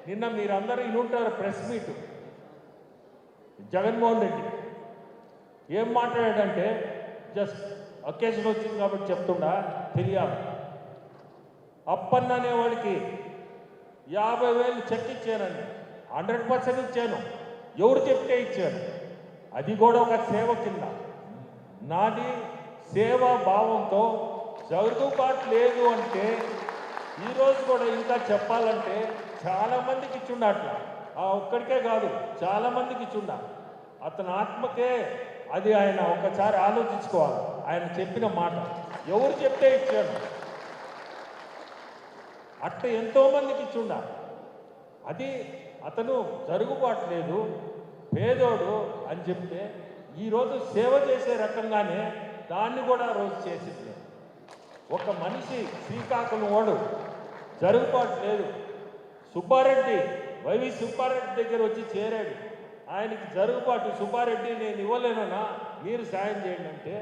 నిన్న మీరందరూ ఇనుంటారు press meet Jaganmohan Reddy ఏం మాట్లాడాడంటే జస్ట్ అకేషన్ వచ్చింది కాబట్టి చెప్తుండా తెలియాలి. అప్పన్న అనేవాడికి 50,000 చెక్ ఇచ్చానండి, 100% ఇచ్చాను. ఎవరు చెప్తే ఇచ్చాను, అది కూడా ఒక సేవ కింద. నాది సేవా భావంతో జరుగుబాటు లేదు అంటే ఈరోజు కూడా ఇంకా చెప్పాలంటే చాలామందికి ఇచ్చుండ, అట్లా ఒక్కడికే కాదు చాలామందికి ఇచ్చుండ. అతని ఆత్మకే అది ఆయన ఒకసారి ఆలోచించుకోవాలి. ఆయన చెప్పిన మాట ఎవరు చెప్తే ఇచ్చాను, అట్లా ఎంతోమందికి ఇచ్చుండ. అది అతను జరుగుబాటు లేదు, పేదోడు అని చెప్తే ఈరోజు సేవ చేసే రకంగానే దాన్ని కూడా రోజు చేసింది. ఒక మనిషి శ్రీకాకుళం వాడు జరుగుబాటు లేదు, సుబ్బారెడ్డి వైవి సుబ్బారెడ్డి దగ్గర వచ్చి చేరాడు. ఆయనకి జరుగుబాటు, సుబ్బారెడ్డి నేను ఇవ్వలేనన్నా మీరు సాయం చేయండి అంటే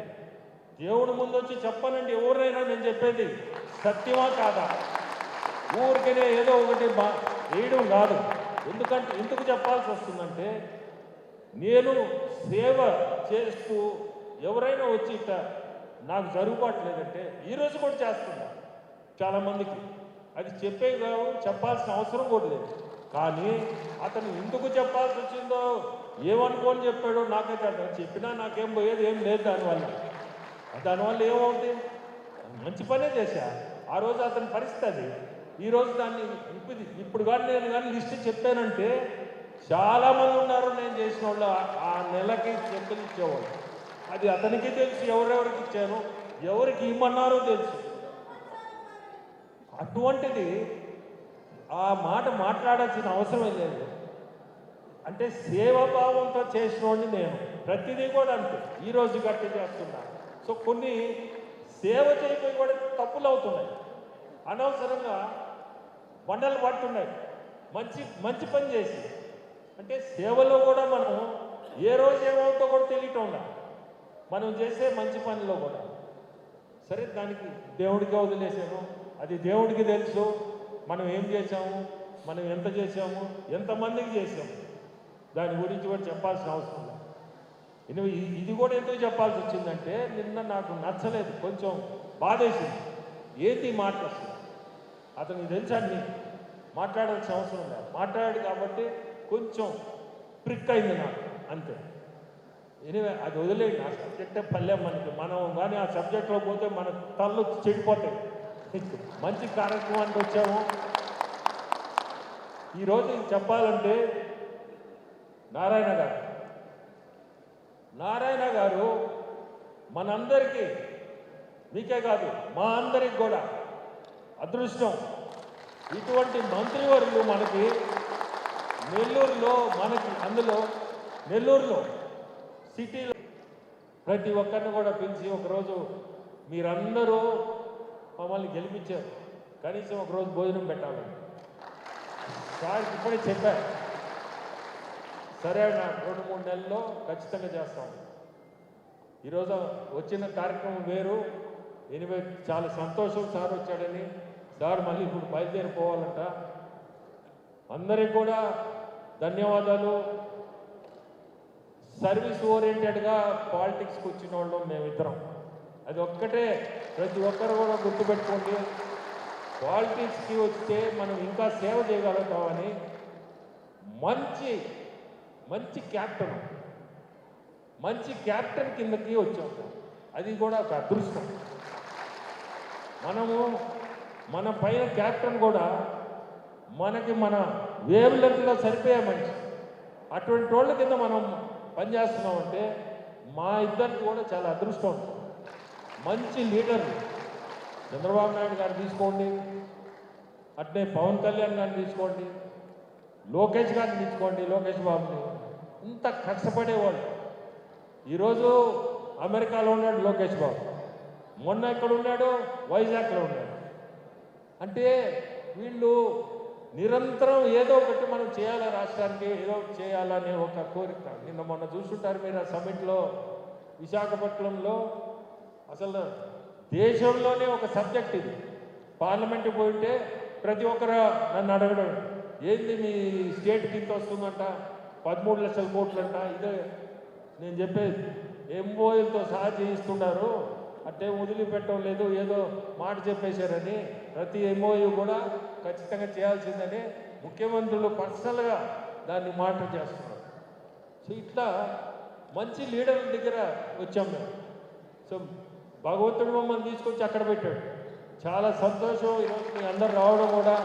దేవుడి ముందు వచ్చి చెప్పనండి ఎవరైనా. నేను చెప్పేది సత్యమా కాదా, ఊరికనే ఏదో ఒకటి వేయడం కాదు. ఎందుకంటే ఎందుకు చెప్పాల్సి వస్తుందంటే నేను సేవ చేస్తూ ఎవరైనా వచ్చి ఇట్లా నాకు జరుగుబాటు లేదంటే ఈరోజు కూడా చేస్తున్నా చాలామందికి. అది చెప్పే కాదు, చెప్పాల్సిన అవసరం కూడా లేదు. కానీ అతను ఎందుకు చెప్పాల్సి వచ్చిందో ఏమనుకోని చెప్పాడో నాకైతే అర్థం. చెప్పినా నాకేం పోయేది ఏం లేదు దానివల్ల ఏమవుతుంది, మంచి పనే చేశా ఆ రోజు అతని పరిస్థితి అది. ఈరోజు దాన్ని ఇప్పుడు కానీ నేను కానీ లిస్ట్ చెప్పానంటే చాలామంది ఉన్నారు నేను చేసిన వాళ్ళు ఆ నెలకి చెక్కులు ఇచ్చేవాళ్ళు. అది అతనికి తెలుసు, ఎవరెవరికి ఇచ్చాను, ఎవరికి ఇమ్మన్నారో తెలుసు. అటువంటిది ఆ మాట మాట్లాడాల్సిన అవసరం లేదు. అంటే సేవాభావంతో చేసిన వాడిని నేను ప్రతిదీ కూడా అంతే ఈరోజు గట్టి చేస్తున్నా. సో కొన్ని సేవ చేయకపోయి కూడా తప్పులు అవుతున్నాయి, అనవసరంగా బండలు పడుతున్నాయి. మంచి పని చేసి అంటే సేవలో కూడా మనం ఏ రోజు ఏమవుతో కూడా తెలియటం ఉందా మనం చేసే మంచి పనిలో కూడా. సరే దానికి దేవుడికి వదిలేసాను, అది దేవుడికి తెలుసు మనం ఏం చేసాము, మనం ఎంత చేసాము, ఎంతమందికి చేసాము, దాని గురించి కూడా చెప్పాల్సిన అవసరం లేదు. ఇది కూడా ఎందుకు చెప్పాల్సి వచ్చిందంటే నిన్న నాకు నచ్చలేదు, కొంచెం బాధేసింది. ఏంటి మాట్లాడుతుంది అతనికి తెలుసా అన్ని మాట్లాడాల్సిన అవసరం లేదు, మాట్లాడాడు కాబట్టి కొంచెం ప్రిక్ అయింది నాకు అంతే. ఎనివే అది వదిలేయండి, ఆ సబ్జెక్టే పల్లెం మనకి. మనం కానీ ఆ సబ్జెక్ట్లో పోతే మన తల్లు చెడిపోతాయి. మంచి కార్యక్రమానికి వచ్చాము. ఈరోజు చెప్పాలంటే నారాయణ గారు మనందరికీ, మీకే కాదు మా అందరికి కూడా అదృష్టం. ఇటువంటి మంత్రివర్యులు మనకి నెల్లూరులో, అందులో నెల్లూరులో సిటీలో ప్రతి ఒక్కరిని కూడా పిలిచి ఒకరోజు మీరందరూ మమ్మల్ని గెలిపించారు, కనీసం ఒకరోజు భోజనం పెట్టాలని సార్ ఇప్పుడే చెప్పారు. సరే నా 2-3 నెలల్లో ఖచ్చితంగా చేస్తాం. ఈరోజు వచ్చిన కార్యక్రమం వేరు. ఎనివే చాలా సంతోషం సార్ వచ్చాడని. సార్ మళ్ళీ ఇప్పుడు బయలుదేరిపోవాలంట. అందరికీ కూడా ధన్యవాదాలు. సర్వీస్ ఓరియంటెడ్గా పాలిటిక్స్కి వచ్చిన వాళ్ళు మేమిద్దరం, అది ఒక్కటే ప్రతి ఒక్కరు కూడా గుర్తుపెట్టుకోండి. పాలిటిక్స్కి వస్తే మనం ఇంకా సేవ చేయగలుగుతామని మంచి క్యాప్టెన్ కిందకి వచ్చాం. అది కూడా ఒక అదృష్టం. మన పైన క్యాప్టెన్ కూడా మనకి మన వేవ్ లెంత్లో సరిపోయే మనిషి. అటువంటి వాళ్ళ కింద మనం పనిచేస్తున్నామంటే మా ఇద్దరికి కూడా చాలా అదృష్టం. మంచి లీడర్లు చంద్రబాబు నాయుడు గారు తీసుకోండి, అట్నే పవన్ కళ్యాణ్ గారిని తీసుకోండి, లోకేష్ గారిని తీసుకోండి, లోకేష్ బాబుని. ఇంత కష్టపడేవాళ్ళు. ఈరోజు అమెరికాలో ఉన్నాడు లోకేష్ బాబు, మొన్న ఎక్కడ ఉన్నాడు, వైజాగ్లో ఉన్నాడు. అంటే వీళ్ళు నిరంతరం ఏదో ఒకటి మనం చేయాలి, రాష్ట్రానికి ఏదో ఒకటి చేయాలనే ఒక కోరిక. నిన్న మొన్న చూస్తుంటారు మీరు ఆ సమ్మిట్లో విశాఖపట్నంలో. అసలు దేశంలోనే ఒక సబ్జెక్ట్ ఇది. పార్లమెంట్కి పోయింటే ప్రతి ఒక్కరు నన్ను అడగడం, ఏంది మీ స్టేట్కి ఇంత వస్తుందంట, 13 లక్షల కోట్లంట. ఇదే నేను చెప్పేది, ఎంఓఎలతో సహా చేయిస్తున్నారు, అంటే వదిలిపెట్టడం లేదు, ఏదో మాట చెప్పేశారని. ప్రతి ఎంఓయూ కూడా ఖచ్చితంగా చేయాల్సిందని ముఖ్యమంత్రులు పర్సనల్గా దాన్ని మానిటర్ చేస్తున్నారు. సో ఇట్లా మంచి లీడర్ల దగ్గర వచ్చాం మేము. సో భగవంతుడు మమ్మల్ని తీసుకొచ్చి అక్కడ పెట్టాడు. చాలా సంతోషం ఈరోజు మీ అందరు రావడం కూడా.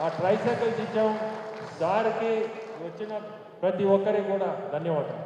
ఆ ట్రైసైకిల్స్ ఇచ్చాం సార్కి, వచ్చిన ప్రతి ఒక్కరికి కూడా ధన్యవాదాలు.